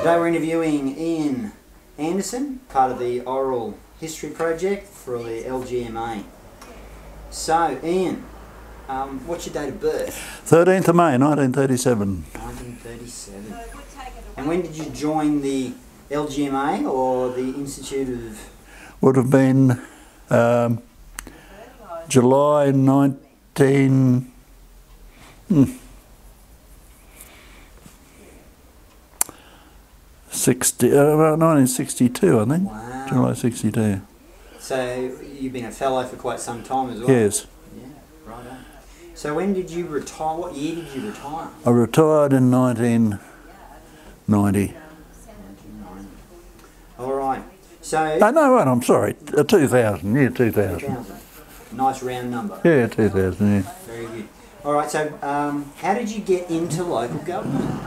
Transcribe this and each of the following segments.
Today we're interviewing Ian Anderson, part of the Oral History Project for the LGMA. So, Ian, what's your date of birth? 13th of May, 1937. 1937. And when did you join the LGMA or the Institute of... Would have been July 1962, I think. Wow. July 62. So, you've been a fellow for quite some time as well? Yes. Yeah, right on. So when did you retire? What year did you retire? I retired in 1990. 1990. All right. So... Oh, no, wait, I'm sorry. 2000, yeah, 2000. 2000. Nice round number. Yeah, 2000, yeah. Very good. All right, so how did you get into local government?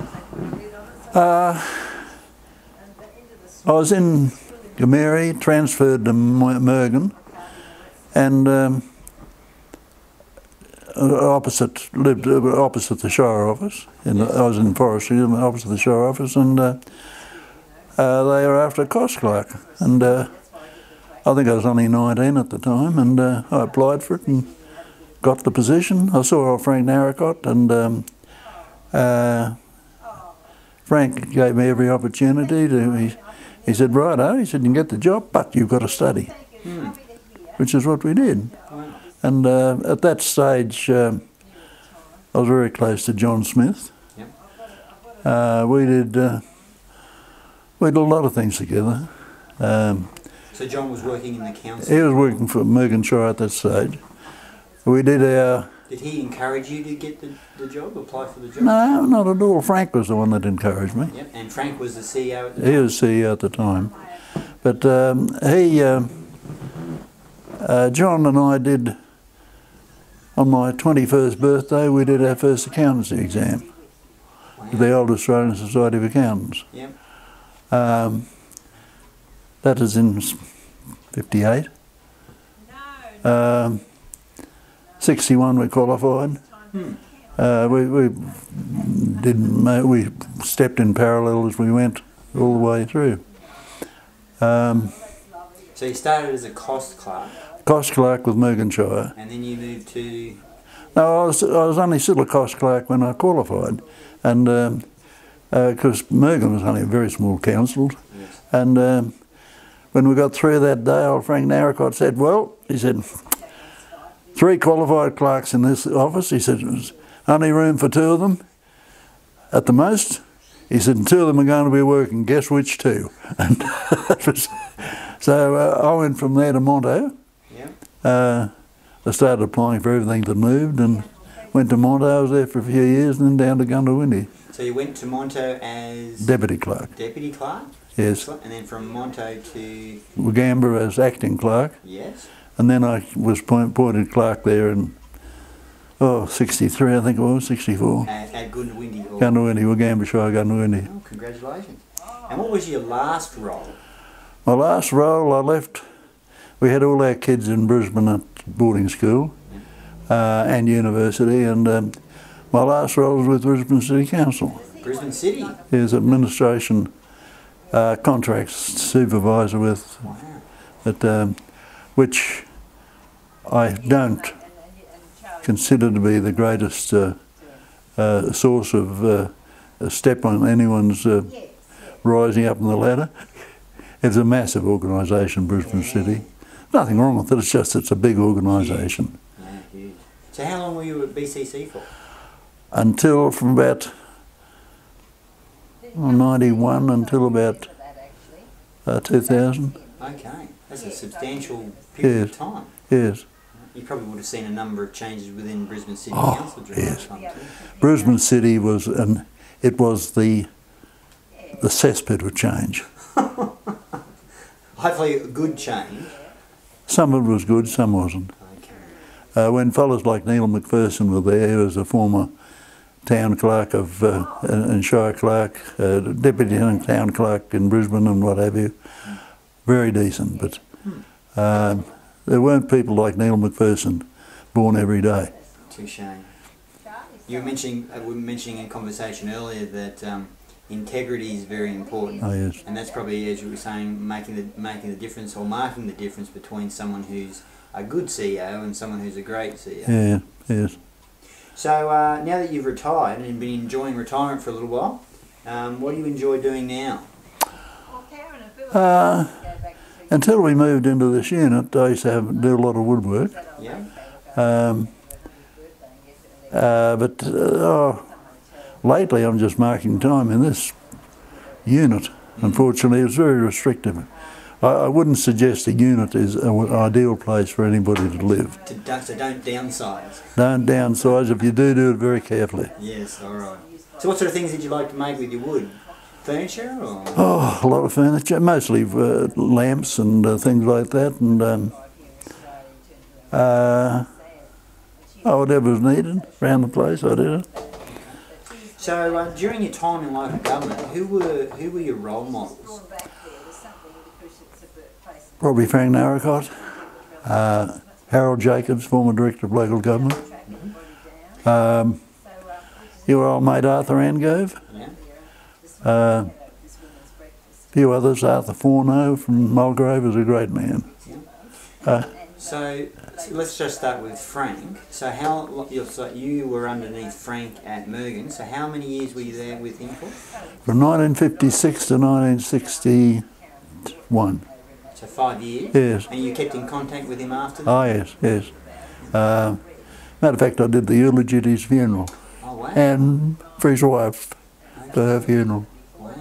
I was in Gameri, transferred to Mergen, and lived opposite the Shire office. I was in Forestry, opposite the Shire office, and they were after a cost clerk. And I think I was only 19 at the time, and I applied for it and got the position. I saw old Frank Narracott, and Frank gave me every opportunity to. He said, righto, he said, you can get the job, but you've got to study, which is what we did. Wow. And at that stage, I was very close to John Smith. Yep. We did a lot of things together. So John was working in the council? He was working for Mergenshire at that stage. We did our... Did he encourage you to get the job, apply for the job? No, not at all. Frank was the one that encouraged me. Yep. And Frank was the CEO at the time? He was CEO at the time. But John and I did, on my 21st birthday, we did our first accountancy exam. Wow. With the Old Australian Society of Accountants. Yep. That is in 58. 61 we qualified. We stepped in parallel as we went all the way through. So you started as a cost clerk? Cost clerk with Mergenshire. And then you moved to... No, I was only still a cost clerk when I qualified, and because Mergen was only a very small council. Yes. And when we got through that day, old Frank Narracott said, well, he said, 3 qualified clerks in this office. He said, there's only room for 2 of them at the most. He said, and 2 of them are going to be working, guess which 2? And so I went from there to Monto. Yep. I started applying for everything that moved and went to Monto. I was there for a few years and then down to Gundawindi. So you went to Monto as... Deputy clerk. Deputy clerk? Yes. And then from Monto to... Wagamba as acting clerk. Yes. And then I was appointed clerk there in, 63 I think it was, 64. At Gundawindi? Gundawindi, Wagambashire, Gundawindi. Oh, congratulations. And what was your last role? My last role, I left, we had all our kids in Brisbane at boarding school and university, and my last role was with Brisbane City Council. Brisbane City? As administration contracts supervisor with, which I don't consider to be the greatest source of a step on anyone's rising up in the ladder. It's a massive organisation, Brisbane City. Nothing wrong with it, it's just it's a big organisation. Yeah, huge. So how long were you at BCC for? Until from about 91 until about 2000. Okay, that's a substantial period of time. Yes. You probably would have seen a number of changes within Brisbane City Council during that time too. Brisbane City was, it was the cesspit of change. Hopefully a good change. Some of it was good, some wasn't. Okay. When fellows like Neil McPherson were there, he was a former town clerk and Shire clerk, deputy town clerk in Brisbane and what have you. Very decent, but there weren't people like Neil McPherson born every day. Too shame. You were mentioning, we were mentioning in conversation earlier that integrity is very important. Oh, yes. And that's probably, as you were saying, making the difference, or marking the difference between someone who's a good CEO and someone who's a great CEO. Yeah, yes. So now that you've retired and been enjoying retirement for a little while, what do you enjoy doing now? Until we moved into this unit, I used to do a lot of woodwork. Yeah. Lately I'm just marking time in this unit. Unfortunately, it's very restrictive. I wouldn't suggest a unit is an ideal place for anybody to live. So don't downsize. Don't downsize. If you do, do it very carefully. Yes, all right. So what sort of things did you like to make with your wood? Furniture or? Oh, a lot of furniture, mostly lamps and things like that, and whatever was needed around the place, I did it. So during your time in local government, who were your role models? Probably Frank Narracott, Harold Jacobs, former Director of Local Government. Your old mate Arthur Angove. A few others, Arthur Forno from Mulgrave was a great man. So let's just start with Frank. So you were underneath Frank at Mergen, so how many years were you there with him for? From 1956 to 1961. So 5 years? Yes. And you kept in contact with him after that? Oh, yes, yes. Matter of fact, I did the eulogy at his funeral. Oh, wow. And for his wife, to her funeral. Wow.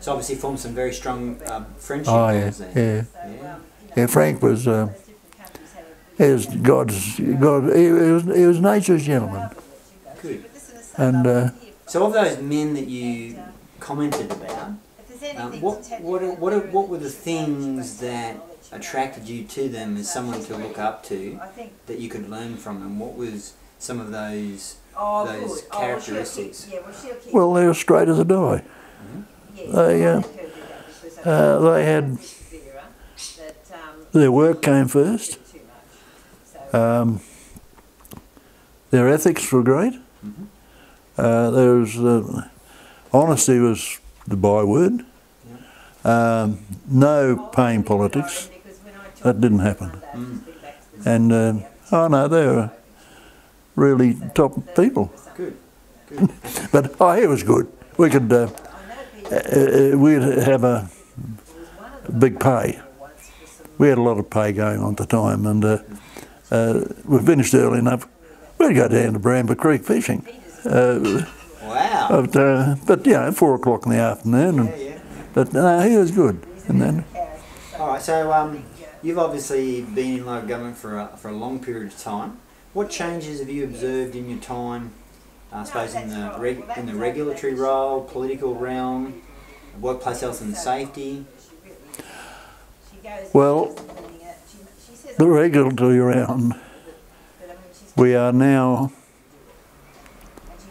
So obviously formed some very strong friendship bonds there. Yeah, Frank was, he was nature's gentleman. Good. And so of those men that you commented about, what were the things that attracted you to them as someone to look up to that you could learn from them? What was some of those characteristics? Well, they were straight as a die. They had, their work came first. Their ethics were great. There was honesty was the byword. No paying politics. That didn't happen. And no, they were really top people. Good. But he was good. We could we'd have a big pay. We had a lot of pay going on at the time, and we finished early enough. We'd go down to Bramber Creek fishing. Wow. But 4 o'clock in the afternoon. And, but he was good. And then. All right. So you've obviously been in local government for a long period of time. What changes have you observed in your time? I suppose in the regulatory role, political realm, workplace health and safety. Well, the regulatory realm, we are now,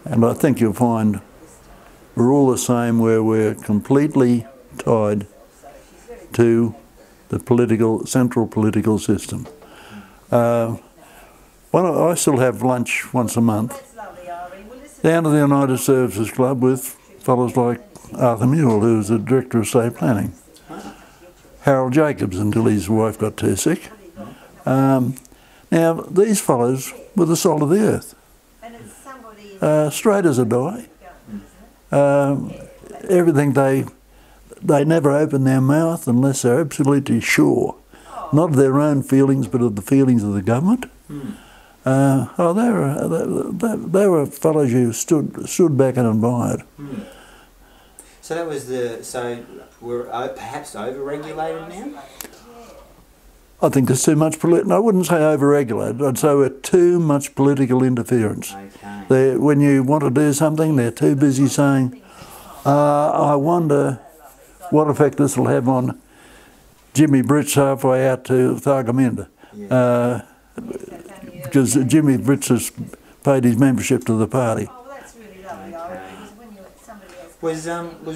and I think you'll find we're all the same, where we're completely tied to the central political system. I still have lunch once a month down to the United Services Club with fellows like Arthur Mule, who was the Director of State Planning. Harold Jacobs, until his wife got too sick. Now, these fellows were the salt of the earth. Straight as a die. Everything they never open their mouth unless they're absolutely sure. Not of their own feelings, but of the feelings of the government. They were fellows who stood back and admired. So that was we're perhaps over-regulated now? I think there's too much I wouldn't say over-regulated, I'd say we're too much political interference. Okay. When you want to do something, they're too busy saying, I wonder what effect this will have on Jimmy Brits halfway out to Thargomindah. Yeah. Because Jimmy Brits has paid his membership to the party. Oh, well, that's really lovely. Was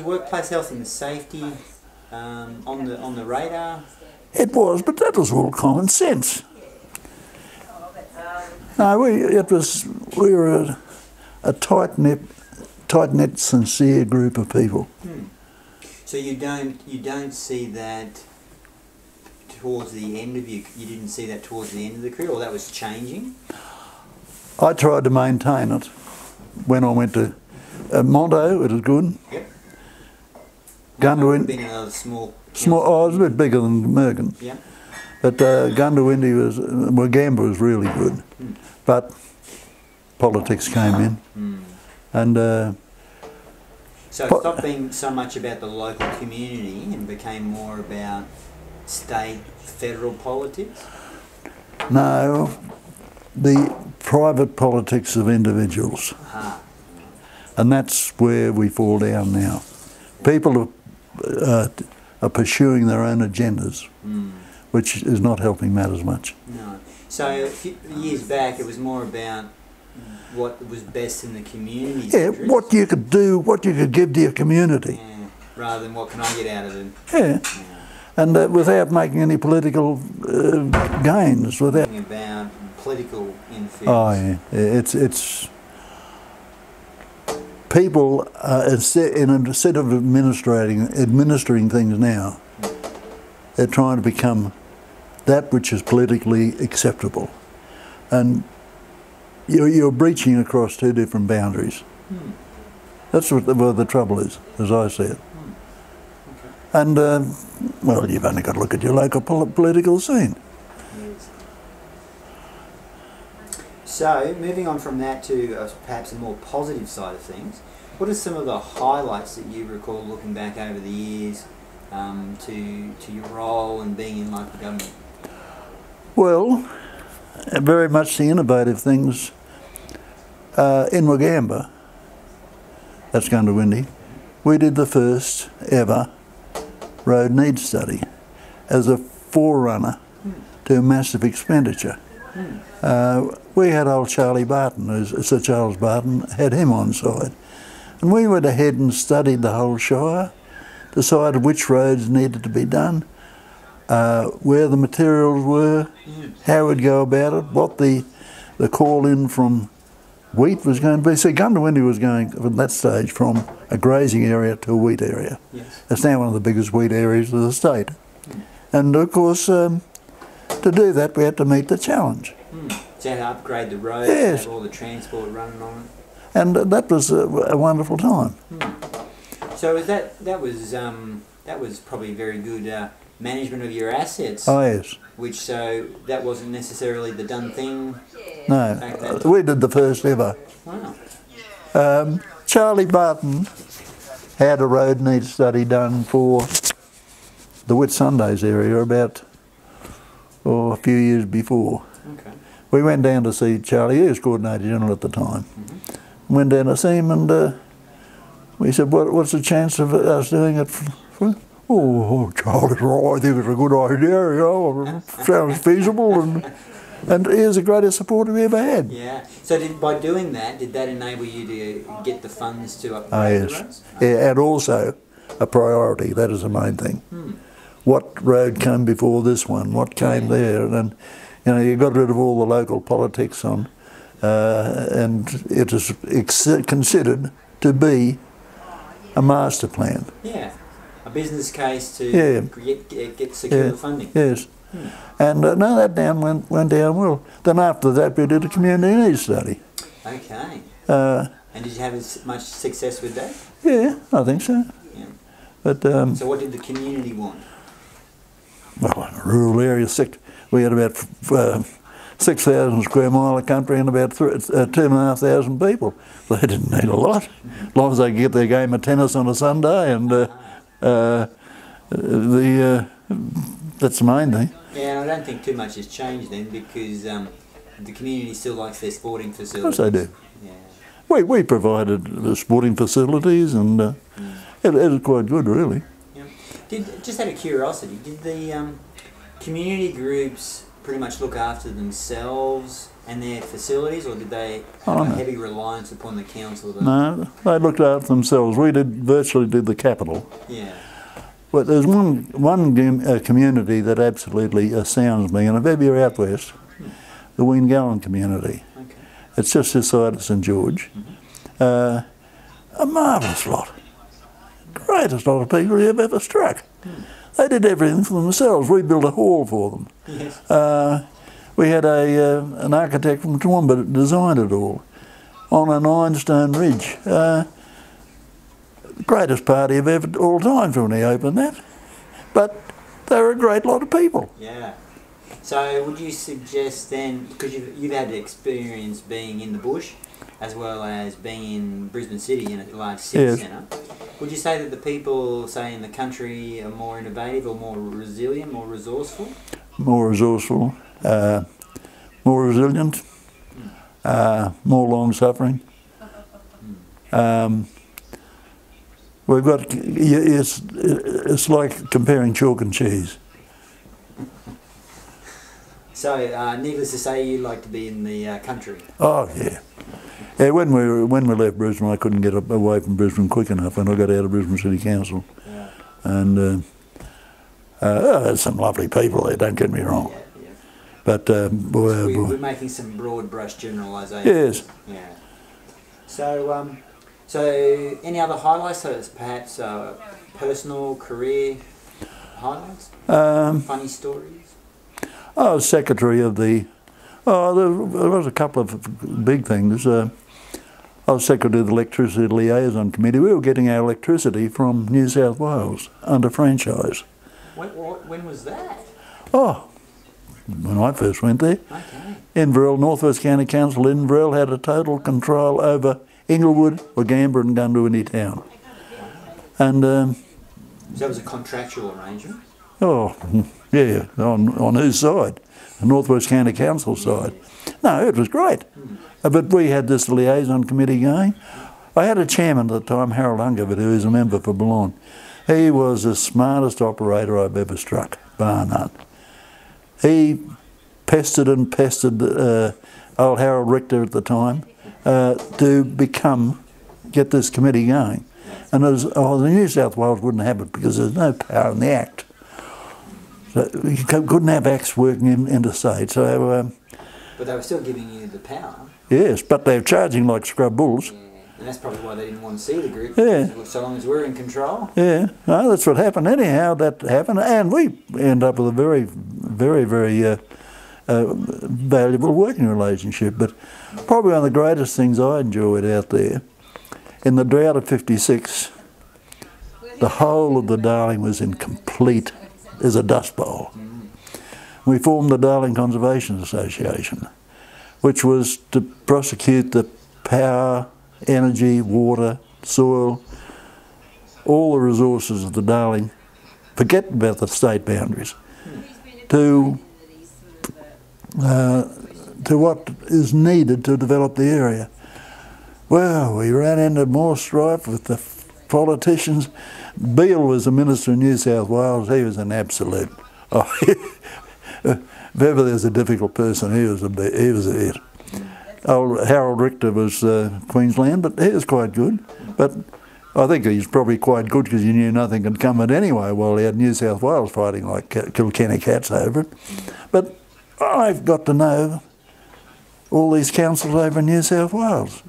workplace health and safety on the radar? It was, but that was all common sense. No, we were a tight tight-knit, sincere group of people. So you don't see that towards the end of you didn't see that towards the end of the career, or that was changing? I tried to maintain it when I went to Monto. It was good. Yep. Gundawindi. Been another small. Oh, it was a bit bigger than Merkin. Yeah. But Gundawindi was, Wagamba was really good. But politics came in. And so it stopped being so much about the local community and became more about state, federal politics? no, the private politics of individuals. And that's where we fall down now. People are pursuing their own agendas, which is not helping matters much. No. So a few years back it was more about what was best in the community's interest. What you could do, what you could give to your community. Yeah. Rather than what can I get out of it. Yeah. And without making any political gains, without... About political interference. Oh yeah, it's people instead of administering things now, they're trying to become that which is politically acceptable, and you're breaching across two different boundaries. That's what the trouble is, as I see it. And well, you've only got to look at your local political scene. Yes. So, moving on from that to perhaps a more positive side of things, what are some of the highlights that you recall looking back over the years to your role and being in local government? Well, very much the innovative things in Wagamba, that's Gundawindi, we did the first ever road needs study as a forerunner to massive expenditure. We had old Charlie Barton, Sir Charles Barton, had him on side. And we went ahead and studied the whole Shire, decided which roads needed to be done, where the materials were, how we'd go about it, what the call-in from wheat was going to be. See, Gundawindi was going, at that stage, from a grazing area to a wheat area. Yes. It's now one of the biggest wheat areas of the state. And of course, to do that, we had to meet the challenge. So you had to upgrade the roads, Yes. have all the transport running on it. And that was a wonderful time. So that was probably very good management of your assets. Oh yes. Which so that wasn't necessarily the done thing. No, back then? we did the first ever. Wow. Charlie Barton had a road needs study done for the Whitsundays area about a few years before. Okay. We went down to see Charlie, he was Coordinator General at the time. Went down to see him and we said, what's the chance of us doing it for? Oh, Charlie's right, I think it's a good idea, you know, sounds feasible, and he was the greatest supporter we ever had. Yeah. So by doing that, did that enable you to get the funds to upgrade the roads? Yeah, and also a priority, that is the main thing. What road came before this one, what came there, and you know, you got rid of all the local politics on, and it is considered to be a master plan. Yeah. A business case to get secure the funding. Yes. And no, that went down well. Then after that we did a community needs study. Okay. And did you have as much success with that? Yeah, I think so. Yeah. But so what did the community want? Well, in a rural area, we had about 6,000 square mile of country and about 2,500 people. They didn't need a lot, as long as they could get their game of tennis on a Sunday, and that's the main thing. Yeah, I don't think too much has changed then, because the community still likes their sporting facilities. Of course they do. Yeah. We provided the sporting facilities, and it was quite good, really. Yeah. Just out of curiosity, did the community groups pretty much look after themselves and their facilities, or did they have a heavy reliance upon the council? No, they looked after themselves. We virtually did the capital. Yeah. But there's one community that absolutely astounds me, and if you're out west, the Weengallen community. Okay. It's just this side of St George. A marvellous lot. Greatest lot of people you've ever struck. They did everything for themselves. We built a hall for them. Yes. We had an architect from Toowoomba that designed it all on an ironstone ridge. Greatest party of ever, all time when they opened that. But they were a great lot of people. Yeah. So would you suggest then, because you've had experience being in the bush as well as being in Brisbane City in a large city centre, would you say that the people, say, in the country are more innovative or more resilient, more resourceful? More resourceful, more resilient, more long-suffering. We've got, it's like comparing chalk and cheese. So, needless to say, you like to be in the country. Oh yeah, yeah. When we left Brisbane, I couldn't get away from Brisbane quick enough, and I got out of Brisbane City Council. Yeah. And there's some lovely people there. Don't get me wrong. Yeah, yeah. But we're making some broad brush generalisations. Yes. Yeah. So, so any other highlights? So it's perhaps personal career highlights, funny stories. I was secretary of the. Oh, there was a couple of big things. I was secretary of the Electricity Liaison Committee. We were getting our electricity from New South Wales under franchise. When was that? Oh, when I first went there. Okay. Inverell, North West County Council, Inverell had a total control over Inglewood, Wagamba and Goondiwindi town. And so that was a contractual arrangement? oh, yeah, on whose side? The North West County Council side. No, it was great. But we had this liaison committee going. I had a chairman at the time, Harold Ungerford, who is a member for Boulogne. He was the smartest operator I've ever struck, bar none. He pestered and pestered old Harold Richter at the time to get this committee going. And the New South Wales wouldn't have it because there's no power in the Act. So you couldn't have acts working interstate. So, but they were still giving you the power. Yes, but they were charging like scrub bulls. Yeah. And that's probably why they didn't want to see the group. Yeah. So long as we're in control. Yeah, no, that's what happened. Anyhow, that happened, and we end up with a very, very, very valuable working relationship. But probably one of the greatest things I enjoyed out there, in the drought of '56, the whole of the Darling was in complete as a dust bowl. We formed the Darling Conservation Association, which was to prosecute the power, energy, water, soil, all the resources of the Darling, forget about the state boundaries, to what is needed to develop the area. Well, we ran into more strife with the politicians. Beale was the Minister in New South Wales. He was an absolute. Oh, if ever there's a difficult person, he was it. Old Harold Richter was Queensland, but he was quite good. But I think he's probably quite good because he knew nothing could come it anyway, while he had New South Wales fighting like Kilkenny cats over it. But I've got to know all these councils over in New South Wales.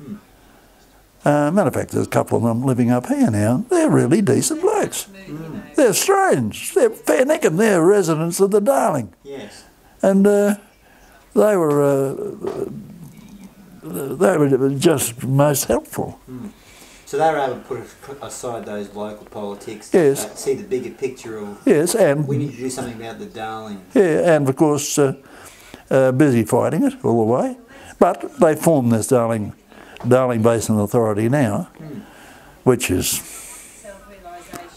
Matter of fact, there's a couple of them living up here now. They're really decent blokes. They're Australians. They're fair neckum. They're residents of the Darling. Yes. And they were just most helpful. So they were able to put aside those local politics, yes. See the bigger picture of, yes, and we need to do something about the Darling. Yeah, and of course busy fighting it all the way. But they formed this Darling Basin Authority now, which is,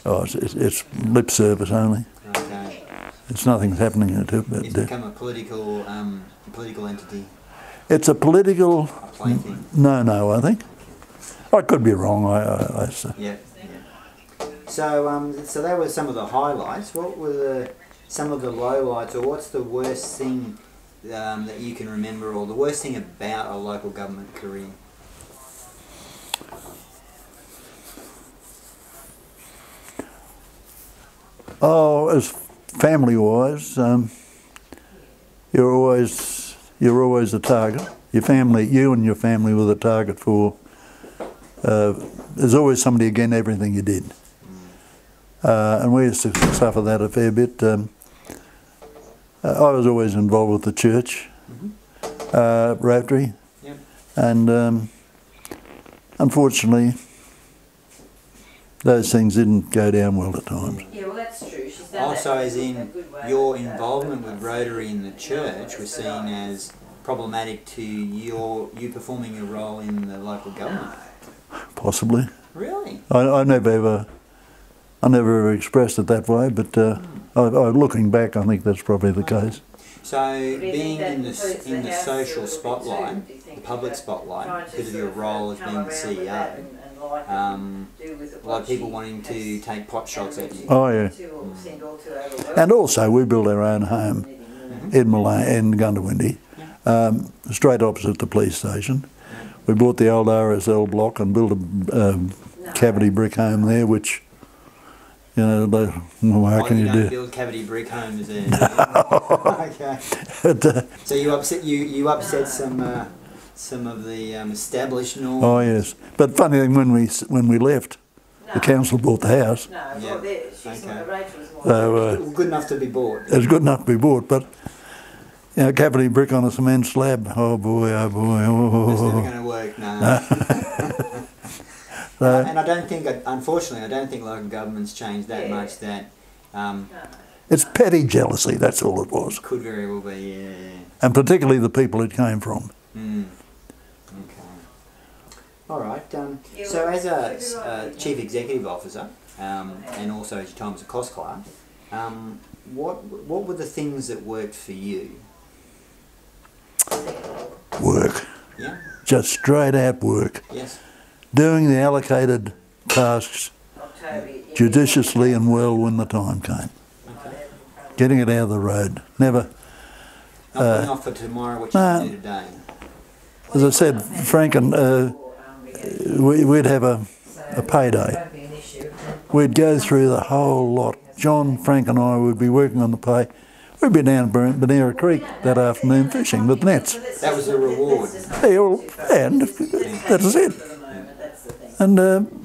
it's lip service only. Okay. It's nothing's happening to it. But, it's become a political entity. It's a political. A plaything. No, I think. I could be wrong. Yeah. So, so that was some of the highlights. What were some of the lowlights, or what's the worst thing that you can remember, or the worst thing about a local government career? Oh, as family-wise, you're always a target. You and your family were the target for there's always somebody against everything you did. And we used to suffer that a fair bit. I was always involved with the church, Rotary, Yep. and unfortunately those things didn't go down well at times. Yeah, well that's true. She's done Also, that as in a good way. your involvement with Rotary in the church was seen as problematic to you performing your role in the local government. Possibly. Really? I never ever expressed it that way, but looking back, I think that's probably the case. So, you being think in that the includes the house social bill spotlight, too, do you think, the public trying spotlight, to because of your sort of, role as come being the around with that CEO, and like do with it a lot of what people she wanting to has take pot shots at you. Oh yeah. to or seemed all too overwhelmed. And also, we built our own home in Gundawindi, straight opposite the police station. We bought the old RSL block and built a cavity brick home there, which, you know, how can you don't do? build cavity brick homes there. Okay. But, So you upset some of the established norms. oh yes, but funny thing, when we left, the council bought the house. No, Yeah. well, there, she's Okay. Rachel's more. So Good enough to be bought. it was good enough to be bought, but you know, cavity brick on a cement slab. Oh boy, oh boy. It's never Oh. going to work, no. And I don't think, unfortunately, I don't think local government's changed that much. That It's petty jealousy. That's all it was, could very well be, yeah. and particularly the people it came from. Okay. All right. So as a chief executive officer, and also as your time as a cost clerk, what were the things that worked for you? Work, Yeah. just straight out work. Yes. Doing the allocated tasks October, judiciously and well when the time came. Okay. Getting it out of the road. Never, Not putting off for tomorrow what you no. can do today. as I said, Frank, and we'd have a payday. We'd go through the whole lot. John, Frank and I would be working on the pay. We'd be down at Benera Creek that afternoon fishing with nets. That was the reward. And that's it. And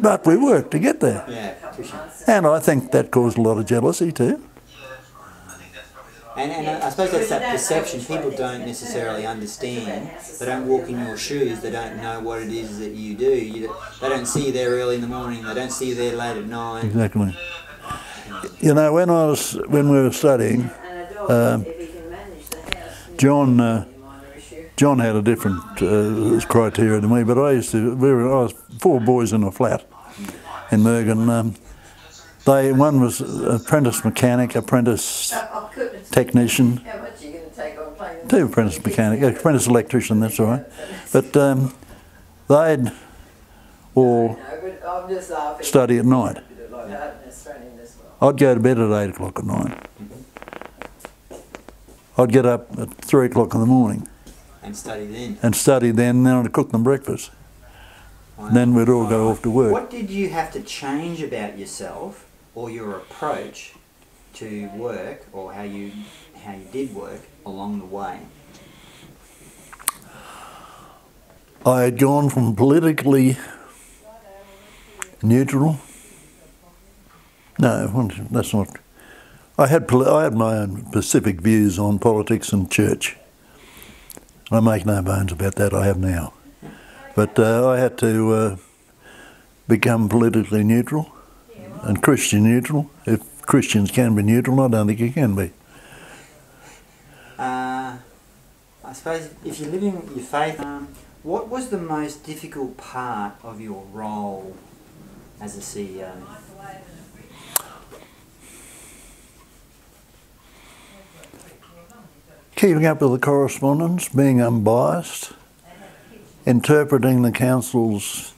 but we worked to get there. Yeah. For sure. And I think that caused a lot of jealousy too. And I suppose that's that perception. People don't necessarily understand. They don't walk in your shoes. They don't know what it is that you do. They don't see you there early in the morning. They don't see you there late at night. Exactly. You know, when we were studying, John had a different criteria to me, but I was 4 boys in a flat in Mergen. One was apprentice mechanic, apprentice technician, 2 apprentice mechanic, apprentice electrician, that's all right. But they'd all study at night. I'd go to bed at 8 o'clock at night. I'd get up at 3 o'clock in the morning. And study then. And then I'd cook them breakfast. Wow. And then we'd all go off to work. What did you have to change about yourself or your approach to work, or how you did work along the way? I had gone from politically neutral. No, that's not. I had my own specific views on politics and church. I make no bones about that. I have now, but I had to become politically neutral and Christian neutral. If Christians can be neutral, I don't think you can be. I suppose if you're living your faith, what was the most difficult part of your role as a CEO? Keeping up with the correspondence, being unbiased, interpreting the council's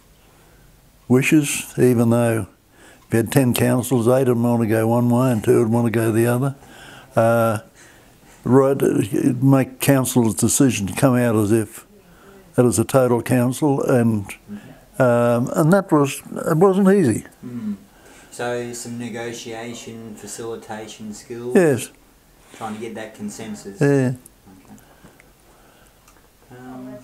wishes, even though if you had 10 councils, 8 of them want to go one way and 2 would want to go the other. Make council's decision to come out as if it was a total council, and it wasn't easy. So some negotiation, facilitation skills. Yes. Trying to get that consensus. Yeah. Okay.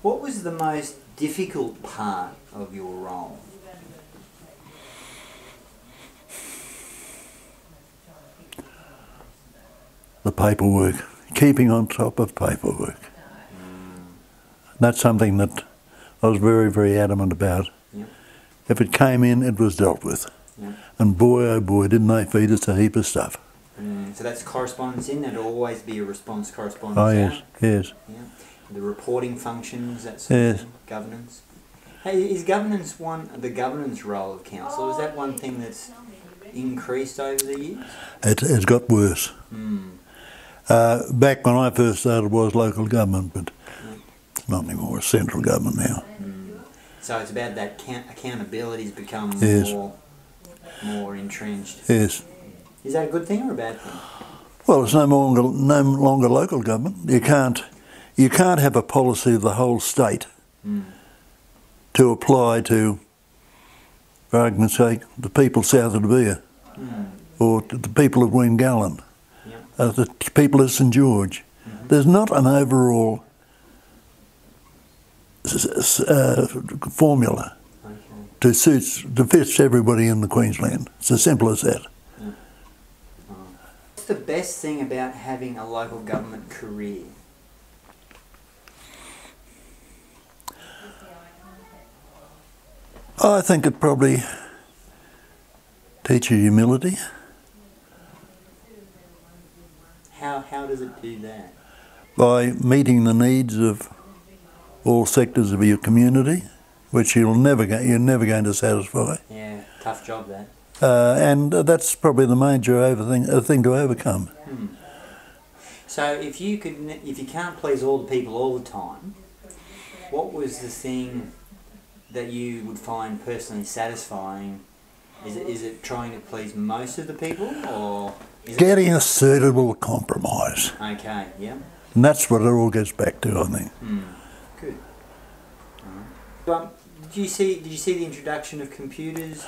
What was the most difficult part of your role? The paperwork, keeping on top of paperwork. That's something that I was very, very adamant about. Yep. If it came in, it was dealt with. Yep. And boy, oh boy, didn't they feed us a heap of stuff. So that's correspondence in, there'll always be a response correspondence Oh yes, out. yes. Yeah. The reporting functions, that sort of thing. Governance. Hey, is governance the governance role of council, is that one thing that's increased over the years? It's got worse. Mm. Back when I first started it was local government, but it's not anymore, it's central government now. Mm. So it's about that accountability's become Yes. more entrenched. Yes. Is that a good thing or a bad thing? Well, it's no longer local government. You can't have a policy of the whole state to apply to, for argument's sake, the people south of the Beer, or to the people of Wingallen, the people of St George. There's not an overall formula to fit everybody in the Queensland. It's as simple as that. What's the best thing about having a local government career? I think it probably teaches humility. How does it do that? By meeting the needs of all sectors of your community, which you're never going to satisfy. Yeah, tough job that. And that's probably the major thing to overcome. So if you can't please all the people all the time, what was the thing that you would find personally satisfying? Is it trying to please most of the people, or getting a suitable compromise? Okay, yeah. And that's what it all gets back to, I think. Good. Did you see the introduction of computers?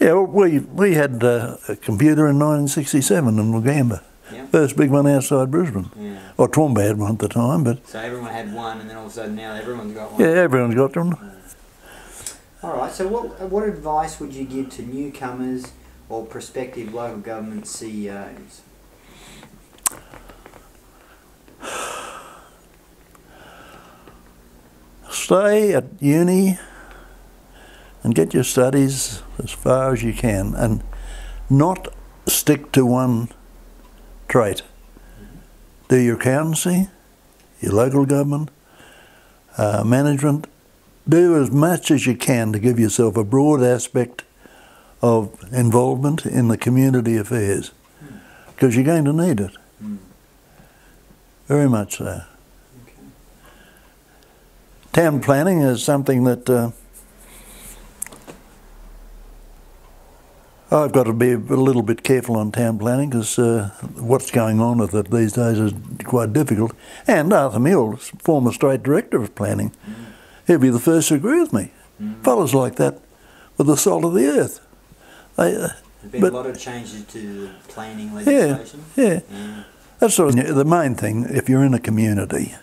Yeah, well, we had a computer in 1967 in Lugamba. Yeah. First big one outside Brisbane. Yeah. Well, Toowoomba had one at the time, but... So everyone had one, and then all of a sudden now everyone's got one. Yeah, everyone's got them. All right, so what advice would you give to newcomers or prospective local government CEOs? Stay at uni and get your studies as far as you can, and not stick to one trait. Do your accountancy, your local government, management. Do as much as you can to give yourself a broad aspect of involvement in the community affairs, because you're going to need it. Very much so. Okay. Town planning is something that I've got to be a little bit careful on town planning, because what's going on with it these days is quite difficult. And Arthur Mules, former State Director of Planning, he'll be the first to agree with me. Fellas like that with the salt of the earth. There's been a lot of changes to planning legislation. Yeah. That's sort of the main thing. If you're in a community,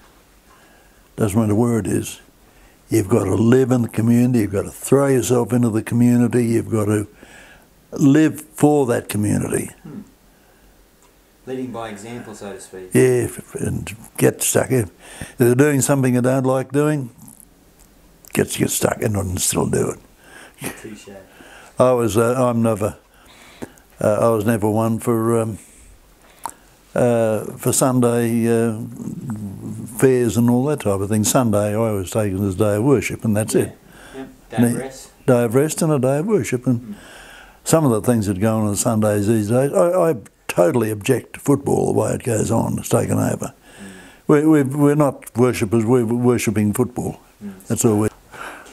doesn't matter where it is, you've got to live in the community, you've got to throw yourself into the community, you've got to live for that community. Leading by example, so to speak. Yeah, and get stuck in. If they're doing something you don't like doing, get stuck in it and still do it. Touche. I was never one for Sunday fairs and all that type of thing. Sunday I always take it as a day of worship, and that's it. Yeah. Day of rest. Day of rest and a day of worship. And some of the things that go on Sundays these days, I totally object to football the way it goes on. It's taken over. We're not worshippers, we're worshipping football. That's all we're...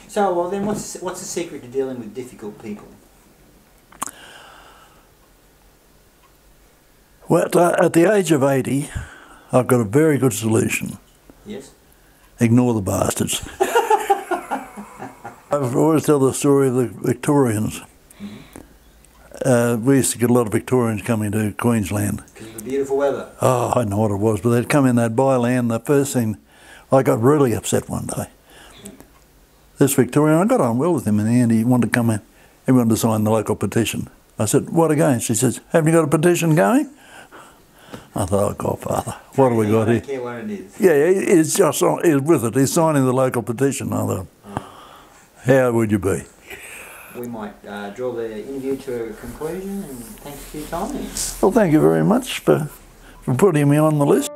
So, well then, what's the secret to dealing with difficult people? Well, at the age of 80, I've got a very good solution. Yes? Ignore the bastards. I always tell the story of the Victorians. We used to get a lot of Victorians coming to Queensland. Because of the beautiful weather. Oh, I know what it was, but they'd come in that byland. The first thing, I got really upset one day. this Victorian, I got on well with him in the end. He wanted to come in. He wanted to sign the local petition. I said, what against? She says, haven't you got a petition going? I thought, oh, Godfather, what have we got here? I don't care what it is. Yeah, he's just he's with it. He's signing the local petition. I thought, how would you be? We might draw the interview to a conclusion, and thank you for your time. Well, thank you very much for putting me on the list.